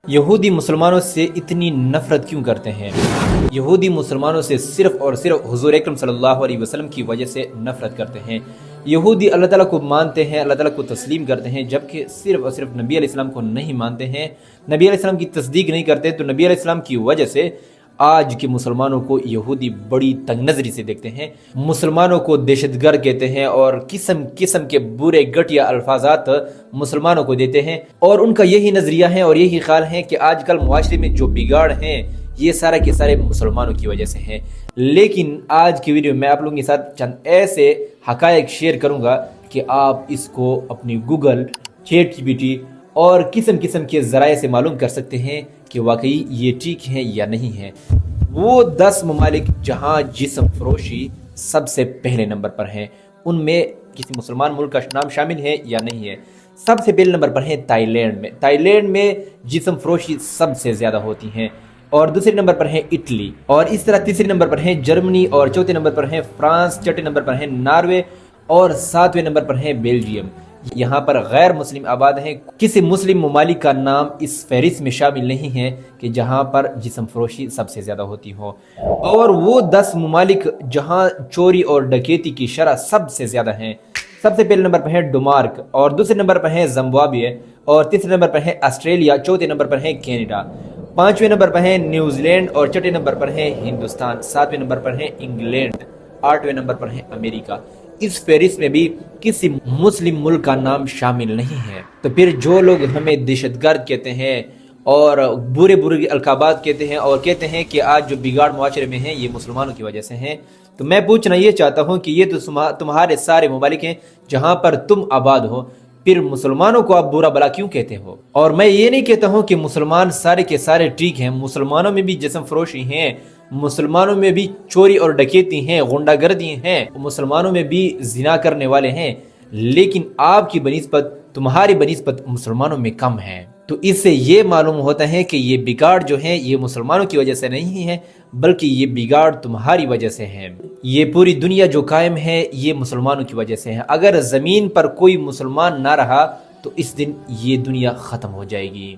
یہودی مسلمانوں سے اتنی نفرت کیوں کرتے ہیں؟ یہودی مسلمانوں سے صرف اور صرف حضور اکرم صلی اللہ علیہ وسلم کی وجہ سے نفرت کرتے ہیں۔ یہودی اللہ تعالیٰ کو مانتے ہیں، اللہ تعالیٰ کو تسلیم کرتے ہیں، جبکہ صرف اور صرف نبی علیہ السلام کو نہیں مانتے ہیں، نبی علیہ السلام کی تصدیق نہیں کرتے۔ تو نبی علیہ السلام کی وجہ سے آج کے مسلمانوں کو یہودی بڑی تنگ نظری سے دیکھتے ہیں، مسلمانوں کو دہشت گرد کہتے ہیں اور قسم قسم کے برے گھٹیا الفاظات مسلمانوں کو دیتے ہیں، اور ان کا یہی نظریہ ہے اور یہی خیال ہے کہ آج کل معاشرے میں جو بگاڑ ہیں یہ سارے کے سارے مسلمانوں کی وجہ سے ہیں۔ لیکن آج کی ویڈیو میں آپ لوگوں کے ساتھ چند ایسے حقائق شیئر کروں گا کہ آپ اس کو اپنی Google, chat G P T اور قسم قسم کے ذرائع سے معلوم کر سکتے ہیں کہ واقعی یہ ٹھیک ہیں یا نہیں ہیں۔ وہ 10 ممالک جہاں جسم فروشی سب سے پہلے نمبر پر ہیں، ان میں کسی مسلمان ملک کا نام شامل ہے یا نہیں ہے؟ سب سے پہلے نمبر پر ہے تائی لینڈ میں جسم فروشی سب سے زیادہ ہوتی ہیں، اور دوسرے نمبر پر ہے اٹلی، اور اس طرح تیسرے نمبر پر ہے جرمنی، اور چوتھے نمبر پر ہے فرانس، چھٹے نمبر پر ہے ناروے، اور 7ویں نمبر پر ہے بیلجیم۔ یہاں پر غیر مسلم آباد ہیں، کسی مسلم ممالک کا نام اس فہرست میں شامل نہیں ہے کہ جہاں پر جسم فروشی سب سے زیادہ ہوتی ہو۔ اور وہ 10 ممالک جہاں چوری اور ڈکیتی کی شرح سب سے زیادہ ہیں، سب سے پہلے نمبر پر ہے ڈنمارک، اور دوسرے نمبر پر ہے زمبابوے، اور تیسرے نمبر پر ہے آسٹریلیا، چوتھے نمبر پر ہے کینیڈا، 5ویں نمبر پر ہے نیوزی لینڈ، اور چھٹے نمبر پر ہے ہندوستان، 7ویں نمبر پر ہے انگلینڈ، 8ویں نمبر پر ہے امریکہ۔ اس فہرست میں بھی کسی مسلم ملک کا نام شامل نہیں ہے۔ تو پھر جو لوگ ہمیں دہشت گرد کہتے ہیں اور برے القابات کہتے ہیں اور کہتے ہیں کہ آج جو بگاڑ معاشرے میں ہیں یہ مسلمانوں کی وجہ سے ہیں، تو میں پوچھنا یہ چاہتا ہوں کہ یہ تو تمہارے سارے ممالک ہیں جہاں پر تم آباد ہو، پھر مسلمانوں کو آپ برا بلا کیوں کہتے ہو؟ اور میں یہ نہیں کہتا ہوں کہ مسلمان سارے کے سارے ٹھیک ہیں، مسلمانوں میں بھی جسم فروشی ہیں، مسلمانوں میں بھی چوری اور ڈکیتی ہیں، غنڈہ گردی ہیں، مسلمانوں میں بھی زنا کرنے والے ہیں، لیکن آپ کی بنسبت، تمہاری بنسبت مسلمانوں میں کم ہے۔ تو اس سے یہ معلوم ہوتا ہے کہ یہ بگاڑ جو ہے یہ مسلمانوں کی وجہ سے نہیں ہے، بلکہ یہ بگاڑ تمہاری وجہ سے ہے۔ یہ پوری دنیا جو قائم ہے یہ مسلمانوں کی وجہ سے ہے۔ اگر زمین پر کوئی مسلمان نہ رہا تو اس دن یہ دنیا ختم ہو جائے گی۔